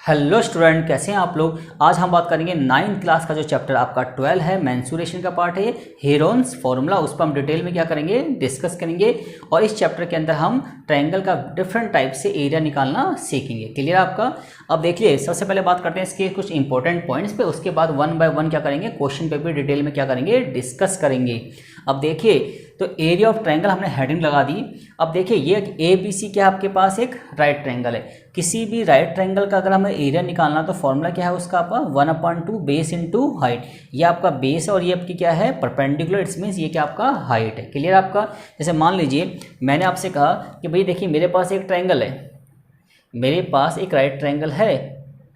Hello student, कैसे हैं आप लोग। आज हम बात करेंगे 9th क्लास का जो चैप्टर आपका 12 है, मेंसुरेशन का पार्ट है, हेरोन्स फॉर्मूला। उस पर हम डिटेल में क्या करेंगे, डिस्कस करेंगे। और इस चैप्टर के अंदर हम ट्रायंगल का डिफरेंट टाइप से एरिया निकालना सीखेंगे। क्लियर आपका। अब देखिए, सबसे पहले बात करते हैं इसके कुछ इंपॉर्टेंट पॉइंट्स पे, उसके बाद वन बाय वन क्या करेंगे, क्वेश्चन पे भी डिटेल में क्या करेंगे, डिस्कस करेंगे। अब देखिए, तो एरिया ऑफ ट्रायंगल हमने हेडिंग लगा दी। अब देखिए, ये ए बी सी क्या आपके पास एक राइट ट्रायंगल है। किसी भी राइट ट्रायंगल का अगर हमें एरिया निकालना तो फॉर्मूला क्या है उसका, आपका 1/2 बेस इंटू हाइट। ये आपका बेस और ये आपकी क्या है, परपेंडिकुलर। इट्स मीन्स ये क्या आपका हाइट है। क्लियर आपका। जैसे मान लीजिए मैंने आपसे कहा कि भाई देखिए, मेरे पास एक ट्रायंगल है, मेरे पास एक राइट ट्रायंगल है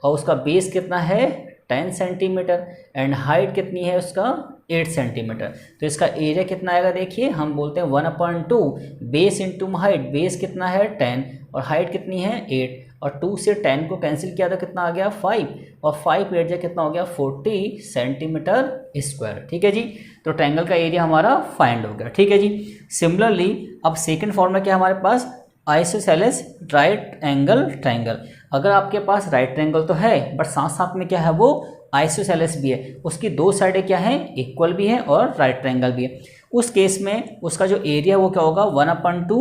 और उसका बेस कितना है 10 सेंटीमीटर एंड हाइट कितनी है उसका 8 सेंटीमीटर। तो इसका एरिया कितना आएगा, देखिए हम बोलते हैं 1/2 बेस इंटू हाइट। बेस कितना है 10 और हाइट कितनी है 8, और 2 से 10 को कैंसिल किया तो कितना आ गया 5, और 5 8 जा कितना हो गया 40 सेंटीमीटर स्क्वायर। ठीक है जी। तो ट्रायंगल का एरिया हमारा फाइंड हो गया। ठीक है जी। सिमिलरली अब सेकेंड फॉर्मूला क्या है हमारे पास, आइसोसेलेस राइट एंगल ट्रायंगल। अगर आपके पास राइट ट्रायंगल तो है बट साथ साथ में क्या है वो आइसोसेलेस भी है, उसकी दो साइडें क्या हैं, इक्वल भी हैं और राइट ट्रायंगल भी है। उस केस में उसका जो एरिया वो क्या होगा 1/2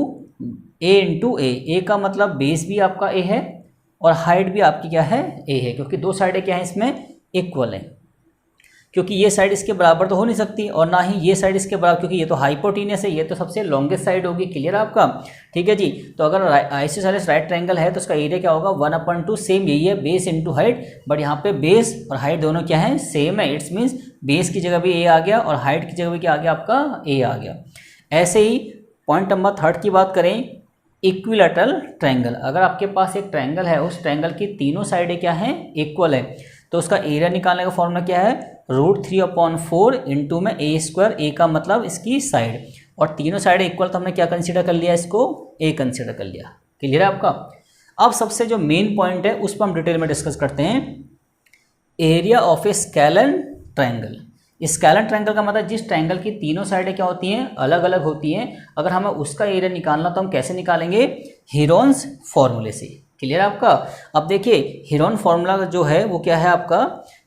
ए इंटू ए का मतलब बेस भी आपका ए है और हाइट भी आपकी क्या है ए है, क्योंकि दो साइडें क्या हैं इसमें इक्वल हैं। क्योंकि ये साइड इसके बराबर तो हो नहीं सकती और ना ही ये साइड इसके बराबर, क्योंकि ये तो हाइपोटेनियस है, ये तो सबसे लॉन्गेस्ट साइड होगी। क्लियर आपका। ठीक है जी। तो अगर आइसोसेलेस राइट ट्रायंगल है तो उसका एरिया क्या होगा 1/2, सेम यही है बेस इंटू हाइट, बट यहाँ पे बेस और हाइट दोनों क्या है सेम है। इट्स मीन्स बेस की जगह भी ए आ गया और हाइट की जगह भी क्या आ गया आपका ए आ गया। ऐसे ही पॉइंट नंबर 3 की बात करें, इक्विलैटरल ट्रायंगल। अगर आपके पास एक ट्रायंगल है, उस ट्रायंगल की तीनों साइडें क्या हैं इक्वल है, तो उसका एरिया निकालने का फॉर्मूला क्या है, √3/4 इंटू में ए स्क्वायर। ए का मतलब इसकी साइड, और तीनों साइड इक्वल तो हमने क्या कंसीडर कर लिया, इसको ए कंसीडर कर लिया। क्लियर है आपका। अब सबसे जो मेन पॉइंट है उस पर हम डिटेल में डिस्कस करते हैं, area of A scalene triangle. Scalene triangle का मतलब जिस ट्रायंगल की तीनों साइडें क्या होती हैं, अलग अलग होती हैं। अगर हमें उसका एरिया निकालना तो हम कैसे निकालेंगे, हेरोन्स फॉर्मूले से। क्लियर आपका। अब देखिए, हेरोन फॉर्मूला जो है वो क्या है आपका,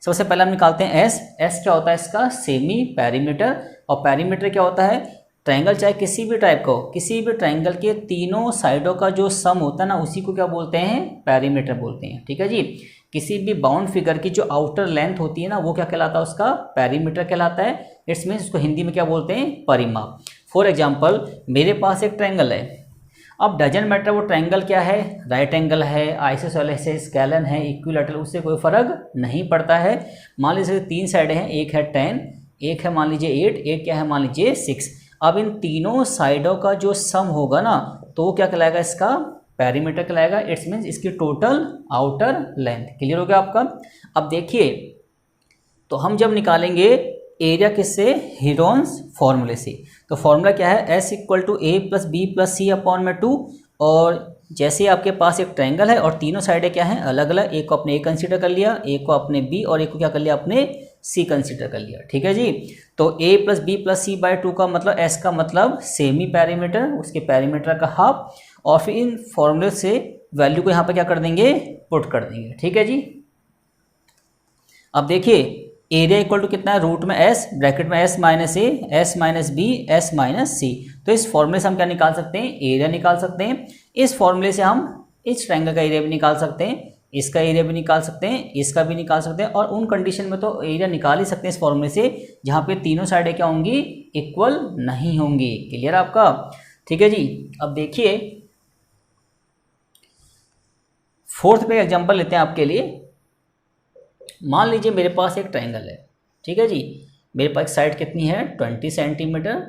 सबसे पहले हम निकालते हैं एस। एस क्या होता है इसका, सेमी पेरीमीटर। और पेरीमीटर क्या होता है, ट्रायंगल चाहे किसी भी टाइप का हो, किसी भी ट्रायंगल के तीनों साइडों का जो सम होता है ना, उसी को क्या बोलते हैं, पेरीमीटर बोलते हैं। ठीक है जी। किसी भी बाउंड फिगर की जो आउटर लेंथ होती है ना, वो क्या कहलाता है, उसका पेरीमीटर कहलाता है। इट्स मीन्स उसको हिंदी में क्या बोलते हैं, परिमाप। फॉर एग्जाम्पल, मेरे पास एक ट्रायंगल है। अब डजंट मैटर वो ट्रायंगल क्या है, राइट एंगल है, आइसोसेलेस है, स्केलन है, इक्विलैटरल, उससे कोई फर्क नहीं पड़ता है। मान लीजिए 3 साइडें हैं, एक है 10, एक है मान लीजिए 8, एक क्या है मान लीजिए 6। अब इन तीनों साइडों का जो सम होगा ना, तो वो क्या कहलाएगा, इसका पेरीमीटर कहलाएगा। इट्स मीन्स इसकी टोटल आउटर लेंथ। क्लियर हो गया आपका। अब देखिए, तो हम जब निकालेंगे एरिया किससे, हेरोन्स फॉर्मूले से। तो फॉर्मूला क्या है, S = A + B + C/2। और जैसे आपके पास एक ट्रायंगल है और तीनों साइडें क्या हैं अलग अलग, एक को आपने A कंसीडर कर लिया, एक को आपने B और एक को क्या कर लिया आपने C कंसीडर कर लिया। ठीक है जी। तो A + B + C/2 का मतलब, S का मतलब सेमी पेरीमीटर, उसके पेरीमीटर का हाफ, और फिर इन फॉर्मूले से वैल्यू को यहाँ पर क्या कर देंगे, पुट कर देंगे। ठीक है जी। अब देखिए, एरिया इक्वल टू कितना है, रूट में S, ब्रैकेट में S - A, S - B, S - C। तो इस फॉर्मूले से हम क्या निकाल सकते हैं, एरिया निकाल सकते हैं। इस फॉर्मूले से हम इस ट्रायंगल का एरिया भी निकाल सकते हैं, इसका एरिया भी निकाल सकते हैं, इसका भी निकाल सकते हैं। और उन कंडीशन में तो एरिया निकाल ही सकते हैं इस फॉर्मूले से जहाँ पे तीनों साइडें क्या होंगी, इक्वल नहीं होंगी। क्लियर आपका। ठीक है जी। अब देखिए, 4th पे एग्जाम्पल लेते हैं आपके लिए। मान लीजिए मेरे पास एक ट्रायंगल है। ठीक है जी। मेरे पास साइड कितनी है 20 सेंटीमीटर,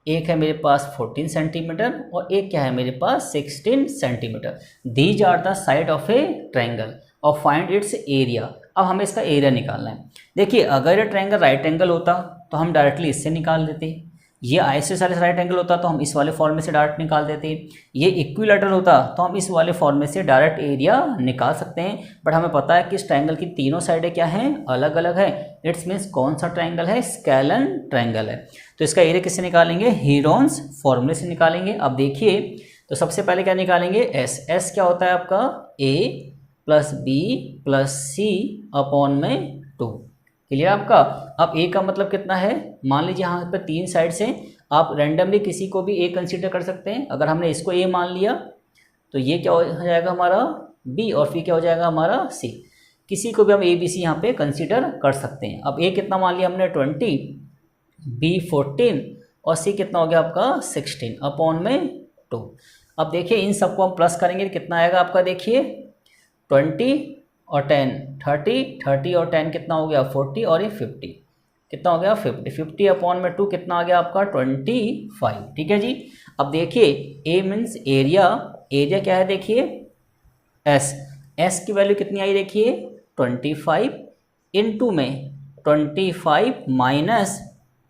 एक है मेरे पास 14 सेंटीमीटर और एक क्या है मेरे पास 16 centimetre. These are the side of a triangle और फाइंड इट्स एरिया। अब हमें इसका एरिया निकालना है। देखिए, अगर ये ट्रायंगल राइट एंगल होता तो हम डायरेक्टली इससे निकाल देते, ये आइसोसेलेस राइट एंगल होता तो हम इस वाले फॉर्मूले से डायरेक्ट निकाल देते, ये इक्विलैटरल होता तो हम इस वाले फॉर्मूले से डायरेक्ट एरिया निकाल सकते हैं। बट हमें पता है कि इस ट्रायंगल की तीनों साइडें क्या हैं, अलग अलग है। इट्स मीन्स कौन सा ट्रायंगल है, स्केलन ट्रायंगल है। तो इसका एरिया किससे निकालेंगे, हेरोन्स फॉर्मूले से निकालेंगे। अब देखिए, तो सबसे पहले क्या निकालेंगे, S। S क्या होता है आपका, A plus b plus c upon में 2। क्लियर आपका। अब ए का मतलब कितना है, मान लीजिए यहाँ पर 3 साइड से आप रैंडमली किसी को भी ए कंसीडर कर सकते हैं। अगर हमने इसको ए मान लिया तो ये क्या हो जाएगा हमारा बी, और फिर क्या हो जाएगा हमारा सी। किसी को भी हम ए बी सी यहाँ पे कंसीडर कर सकते हैं। अब ए कितना मान लिया हमने 20, बी 14 और सी कितना हो गया आपका 16 अपॉन में 2। अब देखिए इन सबको हम प्लस करेंगे तो कितना आएगा आपका, देखिए 20 और 10 30, 30 और 10 कितना हो गया 40 और ये 50 कितना हो गया 50, 50 अपॉन में 2 कितना आ गया आपका 25। ठीक है जी। अब देखिए ए मीन्स एरिया, एरिया क्या है देखिए एस, एस की वैल्यू कितनी आई देखिए 25 इनटू में 25 माइनस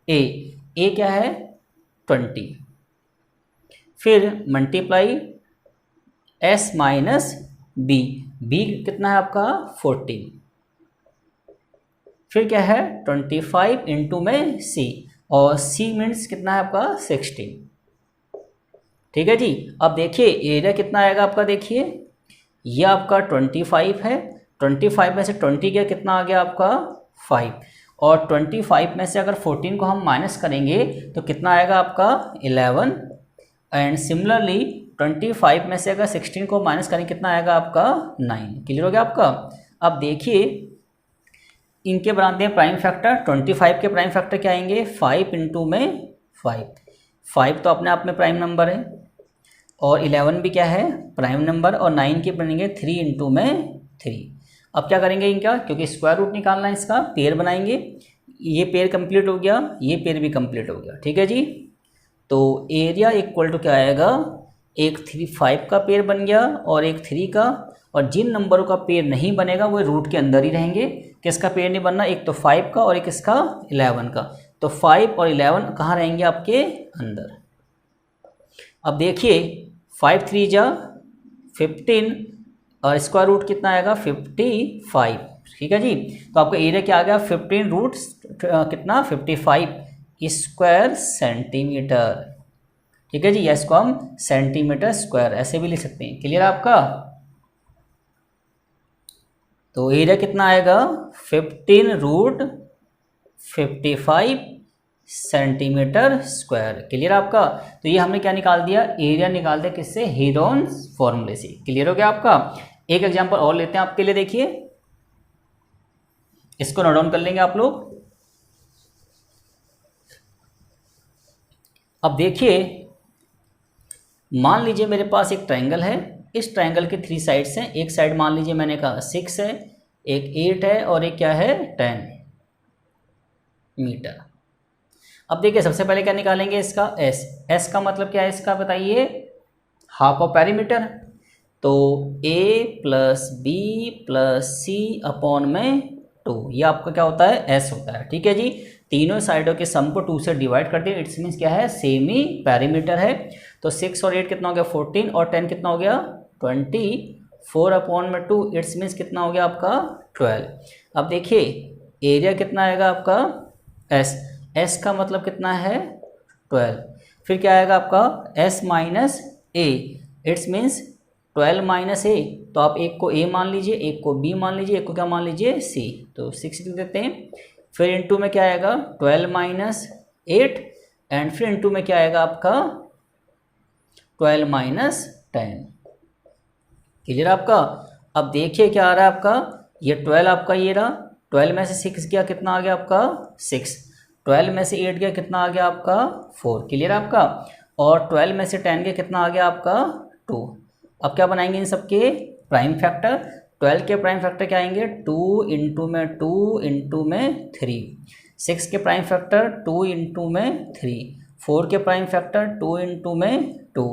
ए क्या है 20, फिर multiply s minus b, b कितना है आपका 14, फिर क्या है 25 इंटू में सी, और सी मीन्स कितना है आपका 16। ठीक है जी। अब देखिए एरिया कितना आएगा आपका, देखिए ये आपका 25 है, 25 में से 20 गया कितना आ गया आपका 5, और 25 में से अगर 14 को हम माइनस करेंगे तो कितना आएगा आपका 11, एंड सिमिलरली 25 में से अगर 16 को माइनस करेंगे कितना आएगा आपका 9। क्लियर हो गया आपका। अब देखिए इनके बनाते हैं प्राइम फैक्टर। 25 के प्राइम फैक्टर क्या आएंगे 5 इंटू में 5 तो अपने आप में प्राइम नंबर है, और 11 भी क्या है प्राइम नंबर, और 9 के बनेंगे 3 इंटू में 3। अब क्या करेंगे इनका, क्योंकि स्क्वायर रूट निकालना है इसका, पेयर बनाएंगे। ये पेयर कंप्लीट हो गया, ये पेयर भी कंप्लीट हो गया। ठीक है जी। तो एरिया इक्वल टू क्या आएगा, एक 5 का पेयर बन गया और एक 3 का, और जिन नंबरों का पेयर नहीं बनेगा वो रूट के अंदर ही रहेंगे। किसका पेयर नहीं बनना, एक तो 5 का और एक इसका 11 का। तो 5 और 11 कहाँ रहेंगे आपके अंदर। अब देखिए 5 3 जा 15 और स्क्वायर रूट कितना आएगा 55। ठीक है जी। तो आपका एरिया क्या आ गया 15 रूट कितना 55 स्क्वायर सेंटीमीटर। ठीक है जी। या इसको हम सेंटीमीटर स्क्वायर ऐसे भी लिख सकते हैं। क्लियर आपका। तो एरिया कितना आएगा 15 रूट 55 सेंटीमीटर स्क्वायर। क्लियर आपका। तो ये हमने क्या निकाल दिया, एरिया निकाल दिया किससे, हेरोन्स फॉर्मूले से। क्लियर हो गया आपका। एक एग्जांपल और लेते हैं आपके लिए, देखिए इसको नोट डाउन कर लेंगे आप लोग। अब देखिए मान लीजिए मेरे पास एक ट्रायंगल है, इस ट्रायंगल के 3 साइड्स हैं। एक साइड मान लीजिए मैंने कहा 6 है, एक 8 है और एक क्या है 10 मीटर। अब देखिए सबसे पहले क्या निकालेंगे इसका एस, एस का मतलब क्या है इसका बताइए, हाफ ऑफ पेरीमीटर। तो ए plus b plus c upon में 2, ये आपका क्या होता है एस होता है। ठीक है जी। तीनों साइडों के सम को 2 से डिवाइड कर दिया, इट्स मीन्स क्या है सेमी पेरीमीटर है। तो 6 और 8 कितना हो गया 14 और 10 कितना हो गया 20, 4 अपॉन में 2 इट्स मीन्स कितना हो गया आपका 12। अब देखिए एरिया कितना आएगा आपका एस, एस का मतलब कितना है 12, फिर क्या आएगा आपका s minus a, it's means 12 minus a. तो आप एक को ए मान लीजिए, एक को बी मान लीजिए, एक को क्या मान लीजिए सी। तो 6 लिख देते हैं। फिर इंटू में क्या आएगा 12 माइनस 8, एंड फिर इंटू में क्या आएगा आपका 12 माइनस 10। क्लियर आपका। अब देखिए क्या आ रहा है आपका, ये 12 आपका ये रहा, 12 में से 6 गया कितना आ गया आपका 6, 12 में से 8 गया कितना आ गया आपका 4। क्लियर आपका। और 12 में से 10 गया कितना आ गया आपका 2। अब क्या बनाएंगे इन सबके प्राइम फैक्टर। 12 के प्राइम फैक्टर क्या आएंगे 2 इंटू में 2 इंटू में 3, 6 के प्राइम फैक्टर 2 इंटू में 3, 4 के प्राइम फैक्टर 2 इंटू में 2,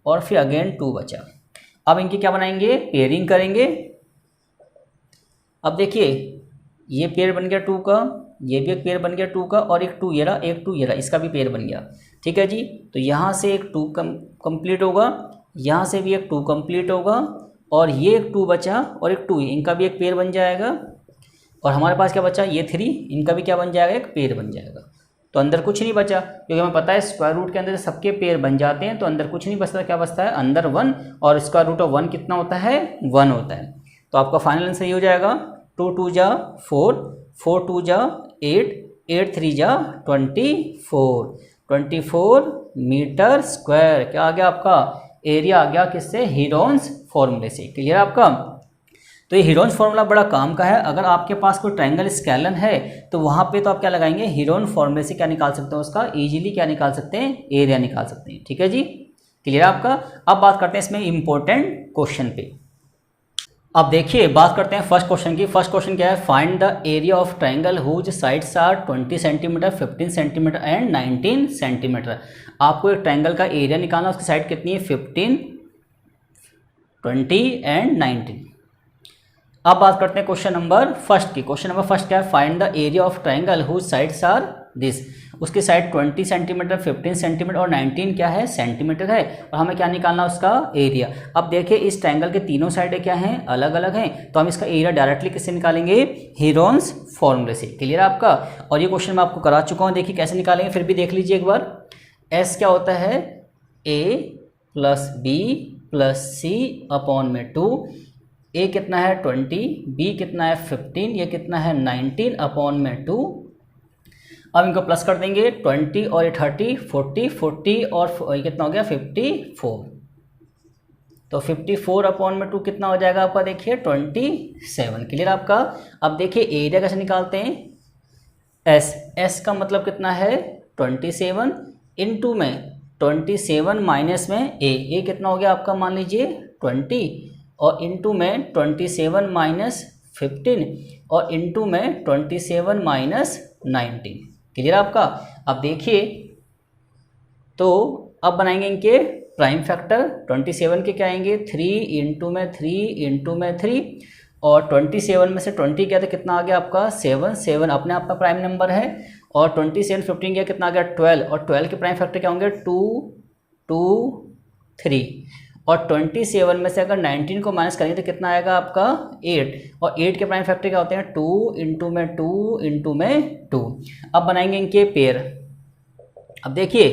और फिर अगेन 2 बचा। अब इनकी क्या बनाएंगे पेयरिंग करेंगे। अब देखिए ये पेयर बन गया 2 का, ये भी एक पेयर बन गया 2 का, और एक 2 ये रहा, एक 2 ये रहा, इसका भी पेयर बन गया। ठीक है जी। तो यहाँ से एक 2 कंप्लीट होगा, यहाँ से भी एक 2 कंप्लीट होगा, और ये एक 2 बचा और एक 2, इनका भी एक पेयर बन जाएगा। और हमारे पास क्या बचा ये 3, इनका भी क्या बन जाएगा एक पेयर बन जाएगा। तो अंदर कुछ नहीं बचा, क्योंकि हमें पता है स्क्वायर रूट के अंदर सबके पेयर बन जाते हैं, तो अंदर कुछ नहीं बचता। क्या बचता है अंदर 1, और स्क्वायर रूट ऑफ 1 कितना होता है 1 होता है। तो आपका फाइनल आंसर ये हो जाएगा 2 2 जा 4, 4 2 जा 8, 8 3 जा 24, 24 मीटर स्क्वायर। क्या आ गया आपका एरिया? आ गया किससे? हीरोन्स फॉर्मूले से। क्लियर आपका? तो ये हीरोन्स फॉर्मूला बड़ा काम का है। अगर आपके पास कोई ट्रायंगल स्केलन है तो वहाँ पे तो आप क्या लगाएंगे? हीरोन फॉर्मूले से क्या निकाल सकते हैं? उसका इजीली क्या निकाल सकते हैं? एरिया निकाल सकते हैं। ठीक है जी, क्लियर आपका? अब बात करते हैं इसमें इंपॉर्टेंट क्वेश्चन पे। अब देखिए बात करते हैं फर्स्ट क्वेश्चन की। फर्स्ट क्वेश्चन क्या है? Find the area of triangle whose sides are 20 centimetre, 15 centimetre and 19 centimetre. आपको एक ट्रायंगल का एरिया निकालना, उसकी साइड कितनी है? 15, 20 एंड 19। अब बात करते हैं क्वेश्चन नंबर फर्स्ट की। क्वेश्चन नंबर फर्स्ट क्या है? Find the area of triangle whose sides are this. उसकी साइड 20 सेंटीमीटर, 15 सेंटीमीटर और 19 क्या है? सेंटीमीटर है। और हमें क्या निकालना? उसका एरिया। अब देखिए इस ट्रायंगल के तीनों साइडें क्या हैं? अलग अलग हैं। तो हम इसका एरिया डायरेक्टली किससे निकालेंगे? हीरोन्स फॉर्मूले से। क्लियर आपका? और ये क्वेश्चन मैं आपको करा चुका हूँ। देखिए कैसे निकालेंगे, फिर भी देख लीजिए एक बार। एस क्या होता है? ए plus b plus c upon में 2। ए कितना है? 20, बी कितना है? 15, ये कितना है? 19 अपॉन में 2। अब इनको प्लस कर देंगे, 20 और ये 30, 40, 40 और ये कितना हो गया? 54। तो 54 अपॉन में 2 कितना हो जाएगा आपका? देखिए 27। क्लियर आपका? अब देखिए एरिया कैसे निकालते हैं? एस, एस का मतलब कितना है? 27 इनटू में 27 माइनस में ए कितना हो गया आपका? मान लीजिए 20 और इनटू में 27 माइनस 15 और इनटू में 27 माइनस 19। क्लियर आपका? अब देखिए तो अब बनाएंगे इनके प्राइम फैक्टर। 27 के क्या आएंगे? 3 इंटू में 3 इंटू में 3 और 27 में से 20 गया तो कितना आ गया आपका? 7, 7 अपने आप का प्राइम नंबर है। और 27 15 गया कितना आ गया? 12 और 12 के प्राइम फैक्टर क्या होंगे? 2 2 3 और 27 में से अगर 19 को माइनस करेंगे तो कितना आएगा आपका? 8 और 8 के प्राइम फैक्टर क्या होते हैं? 2 इंटू में 2 इंटू में 2। अब बनाएंगे इनके पेयर। अब देखिए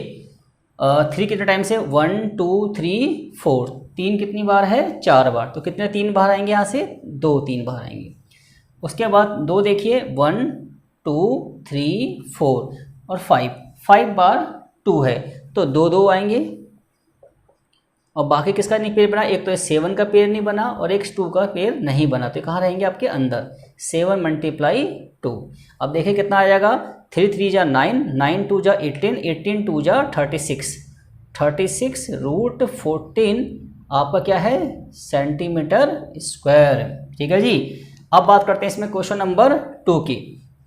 3 कितने टाइम से? 1 2 3 4। 3 कितनी बार है? 4 बार। तो कितने 3 बार आएंगे यहाँ से? 2 3 बार आएंगे। उसके बाद 2 देखिए 1 2 3 4 और 5 बार 2 है तो 2 2 आएंगे। और बाकी किसका नहीं पेयर बना? एक तो 7 का पेयर नहीं बना और एक 2 का पेयर नहीं बना। तो कहाँ रहेंगे आपके? अंदर। 7 मल्टीप्लाई 2। अब देखिए कितना आ जाएगा? 3 3 जा 9, 9 2 जा 18, 18 2 जा 36, 36 रूट 14 आपका क्या है? Centimetre square. ठीक है जी। अब बात करते हैं इसमें क्वेश्चन नंबर 2 की।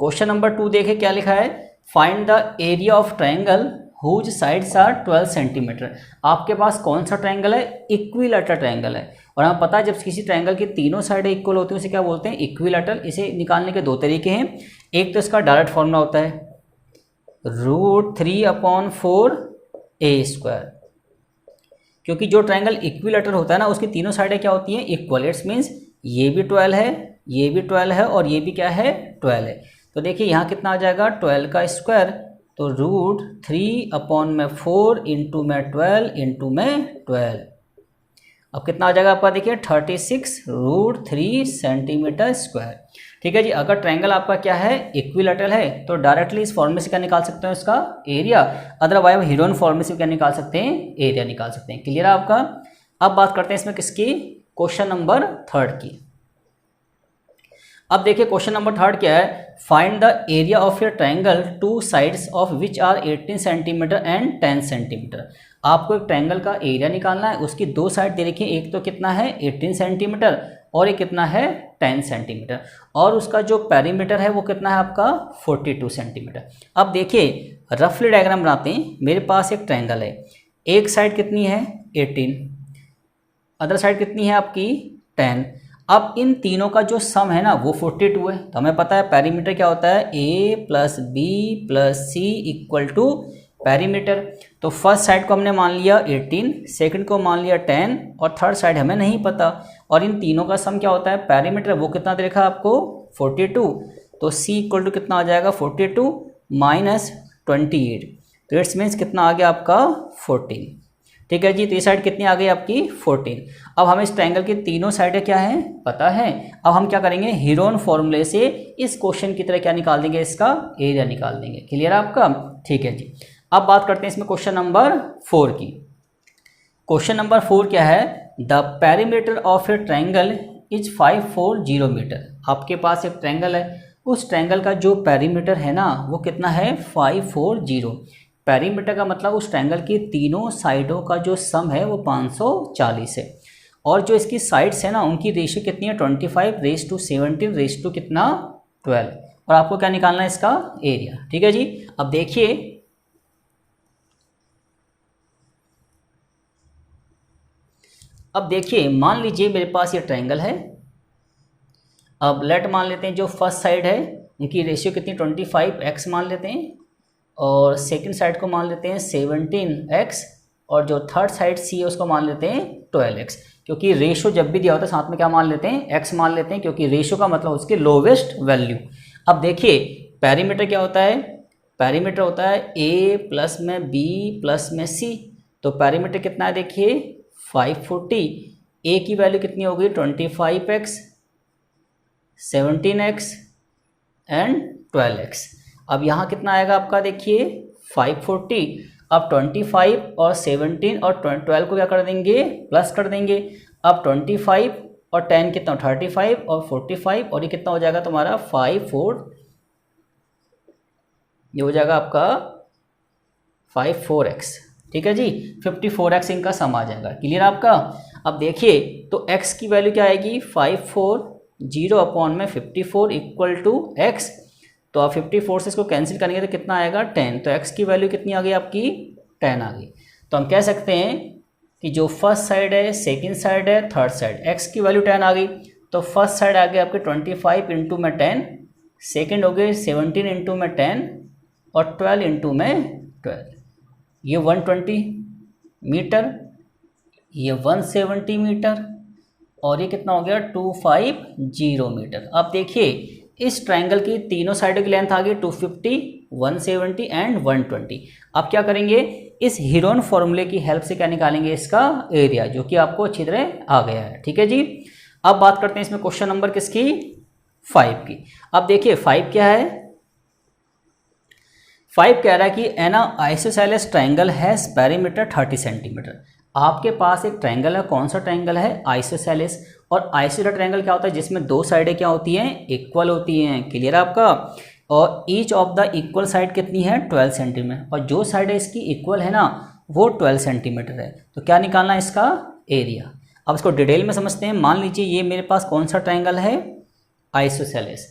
क्वेश्चन नंबर 2 देखिए क्या लिखा है? Find the area of triangle whose sides are 12 centimetre. आपके पास कौन सा ट्रायंगल है? इक्विलैटरल ट्रायंगल है। और हमें पता है जब किसी ट्रायंगल की तीनों साइडें इक्वल होती हैं उसे क्या बोलते हैं? इक्विलैटरल। इसे निकालने के 2 तरीके हैं। एक तो इसका डायरेक्ट फॉर्मूला होता है √3/4 ए स्क्वायर। क्योंकि जो ट्रायंगल इक्विलैटरल होता है ना उसकी तीनों साइडें क्या होती हैं? इक्वल। इट्स मीन्स ये भी 12 है, ये भी 12 है और ये भी क्या है? 12 है। तो देखिए यहाँ कितना आ जाएगा? 12 का स्क्वायर। तो √3/4 इंटू में 12 इंटू में 12। अब कितना आ जाएगा आपका? देखिए 36 √3 सेंटीमीटर स्क्वायर। ठीक है जी। अगर ट्रायंगल आपका क्या है? इक्विलैटरल है तो डायरेक्टली इस फॉर्मूले से क्या निकाल सकते हैं? इसका एरिया। अदरवाइज हीरोन फॉर्मूले से क्या निकाल सकते हैं? एरिया निकाल सकते हैं। क्लियर है आपका? अब बात करते हैं इसमें किसकी? क्वेश्चन नंबर 3 की। अब देखिए क्वेश्चन नंबर 3 क्या है? Find the area of your triangle two sides of which are 18 centimetre and 10 centimetre. आपको एक ट्रायंगल का एरिया निकालना है। उसकी 2 साइड दे रखी है। एक तो कितना है? 18 सेंटीमीटर और एक कितना है? 10 सेंटीमीटर। और उसका जो पेरीमीटर है वो कितना है आपका? 42 सेंटीमीटर। अब देखिए रफली डायग्राम बनाते हैं। मेरे पास एक ट्रायंगल है। एक साइड कितनी है? 18, अदर साइड कितनी है आपकी? 10। अब इन तीनों का जो सम है ना वो 42 है। तो हमें पता है पेरीमीटर क्या होता है? a plus b plus c equal to perimeter. तो फर्स्ट साइड को हमने मान लिया 18, सेकंड को मान लिया 10 और थर्ड साइड हमें नहीं पता। और इन तीनों का सम क्या होता है? पेरीमीटर। वो कितना दे रखा है आपको? 42। तो c इक्वल टू कितना आ जाएगा? 42 माइनस 28। तो इट्स मीन्स कितना आ गया आपका? 14। ठीक है जी। तो ये साइड कितनी आ गई आपकी 14। अब हमें इस ट्रायंगल की तीनों साइडें क्या है पता है। अब हम क्या करेंगे, हेरोन फॉर्मूले से इस क्वेश्चन की तरह क्या निकाल देंगे, इसका एरिया निकाल देंगे। क्लियर है आपका? ठीक है जी। अब बात करते हैं इसमें क्वेश्चन नंबर 4 की। क्वेश्चन नंबर 4 क्या है, the perimeter of a triangle is 540 metre. आपके पास एक ट्रायंगल है, उस ट्रायंगल का जो पेरीमीटर है ना वो कितना है 540। पेरीमीटर का मतलब उस ट्रायंगल की तीनों साइडों का जो सम है वो 540 है, और जो इसकी साइड्स है ना उनकी रेशियो कितनी है 25:17 कितना 12, और आपको क्या निकालना है इसका एरिया। ठीक है जी। अब देखिए मान लीजिए मेरे पास ये ट्रायंगल है। अब लेट मान लेते हैं जो फर्स्ट साइड है उनकी रेशियो कितनी 25x मान लेते हैं, और सेकंड साइड को मान लेते हैं 17x, और जो थर्ड साइड सी है उसको मान लेते हैं 12x। क्योंकि रेशियो जब भी दिया होता है साथ में क्या मान लेते हैं x मान लेते हैं, क्योंकि रेशियो का मतलब उसकी लोवेस्ट वैल्यू। अब देखिए पेरीमीटर क्या होता है, पेरीमीटर होता है a प्लस में b प्लस में c। तो पेरीमीटर कितना है देखिए 540, a की वैल्यू कितनी होगी 25x, 17x एंड 12x। अब यहाँ कितना आएगा आपका देखिए 540। अब 25 और 17 और 12 को क्या कर देंगे प्लस कर देंगे। अब 25 और 10 कितना 35 और 45, और ये कितना हो जाएगा तुम्हारा 54, ये हो जाएगा आपका 54x। ठीक है जी, 54x इनका सम आ जाएगा। क्लियर आपका? अब देखिए तो x की वैल्यू क्या आएगी 540 अपॉन में 54 इक्वल टू x। तो आप 54 से इसको कैंसिल करेंगे तो कितना आएगा 10। तो x की वैल्यू कितनी आ गई आपकी 10 आ गई। तो हम कह सकते हैं कि जो फर्स्ट साइड है, सेकंड साइड है, थर्ड साइड, x की वैल्यू 10 आ गई। तो फर्स्ट साइड आ गई आपकी 25 इंटू में 10, सेकेंड हो गई 17 इंटू में 10, और 12 इंटू में 12। ये 120 मीटर, ये 170 मीटर, और ये कितना हो गया 250 मीटर। अब देखिए इस ट्रायंगल की तीनों साइडों की लेंथ आ गई 250, 170 एंड 120। अब क्या करेंगे, इस हेरोन फॉर्मूले की हेल्प से क्या निकालेंगे इसका एरिया, जो कि आपको अच्छी तरह आ गया है। ठीक है जी। अब बात करते हैं इसमें क्वेश्चन नंबर किसकी 5 की। अब देखिए 5 क्या है, 5 कह रहा है कि N isosceles triangle has perimeter 30 centimetre. आपके पास एक ट्रायंगल है, कौन सा ट्रायंगल है आइसोसेलेस। और आइसोसेलेस ट्रायंगल क्या होता है, जिसमें दो साइडें क्या होती हैं इक्वल होती हैं। क्लियर आपका? और each of the equal side कितनी है 12 सेंटीमीटर, और जो साइड है इसकी इक्वल है ना वो 12 सेंटीमीटर है। तो क्या निकालना है इसका एरिया। अब इसको डिटेल में समझते हैं। मान लीजिए ये मेरे पास कौन सा ट्रायंगल है आइसोसेलेस,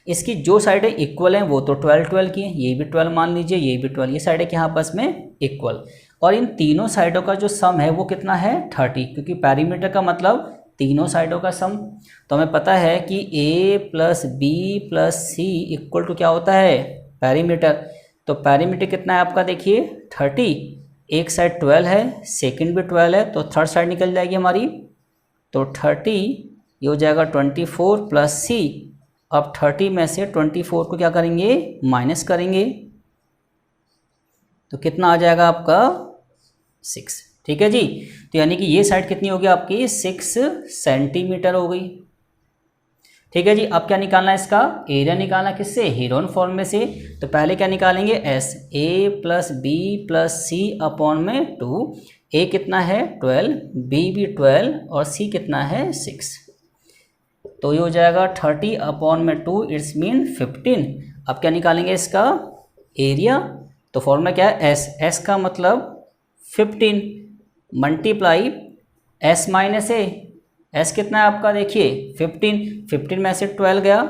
इसकी जो साइडें इक्वल हैं वो तो 12 की हैं, ये भी 12 मान लीजिए, ये भी 12, ये साइडें क्या आपस में इक्वल। और इन तीनों साइडों का जो सम है वो कितना है 30, क्योंकि पेरीमीटर का मतलब तीनों साइडों का सम। तो हमें पता है कि a plus b plus c equal to क्या होता है पेरीमीटर। तो पेरीमीटर कितना है आपका देखिए 30, एक साइड 12 है, सेकंड भी 12 है, तो थर्ड साइड निकल जाएगी हमारी। तो 30 ये हो जाएगा 24 प्लस सी। अब 30 में से 24 को क्या करेंगे माइनस करेंगे, तो कितना आ जाएगा आपका 6। ठीक है जी। तो यानी कि ये साइड कितनी होगी आपकी 6 सेंटीमीटर हो गई। ठीक है जी। अब क्या निकालना है इसका एरिया, निकालना किससे हेरोन फॉर्मूले से। तो पहले क्या निकालेंगे s, a plus b plus c upon में 2। a कितना है 12, b भी 12, और c कितना है 6। तो ये हो जाएगा 30 अपॉन में 2 इट्स मीन 15। अब क्या निकालेंगे इसका एरिया। तो फॉर्मूला क्या है एस का मतलब 15 मल्टीप्लाई एस माइनस ए। एस कितना है आपका देखिए 15 में से 12 गया,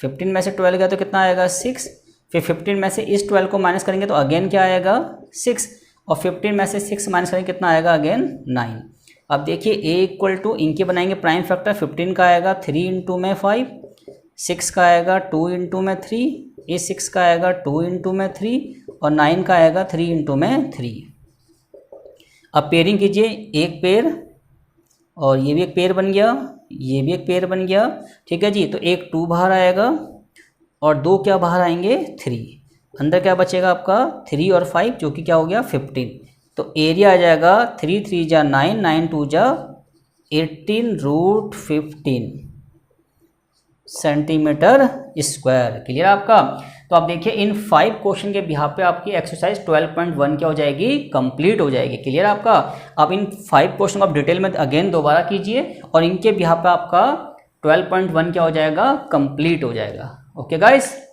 15 में से 12 गया तो कितना आएगा 6। फिर 15 में से इस 12 को माइनस करेंगे तो अगेन क्या आएगा 6, और 15 में से 6 माइनस करेंगे कितना आएगा अगेन 9। अब देखिए a इक्वल टू इनके बनाएंगे प्राइम फैक्टर, 15 का आएगा 3 इंटू में 5, 6 का आएगा 2 इंटू में 3, ये 6 का आएगा 2 इंटू में 3, और 9 का आएगा 3 इंटू में 3। अब पेयरिंग कीजिए, एक पेयर और ये भी एक पेयर बन गया, ये भी एक पेयर बन गया। ठीक है जी। तो एक 2 बाहर आएगा और 2 क्या बाहर आएंगे 3। अंदर क्या बचेगा आपका 3 और 5 जो कि क्या हो गया 15। तो एरिया आ जाएगा 3 3 जा 9, 9 2 जा 18√15 सेंटीमीटर स्क्वायर। क्लियर आपका। तो आप देखिए इन 5 क्वेश्चन के बिहाफ पे आपकी एक्सरसाइज 12.1 क्या हो जाएगी, कंप्लीट हो जाएगी। क्लियर आपका। अब इन 5 क्वेश्चन को आप डिटेल में अगेन दोबारा कीजिए और इनके बिहाफ पे आपका 12.1 क्या हो जाएगा, कंप्लीट हो जाएगा। Okay guys.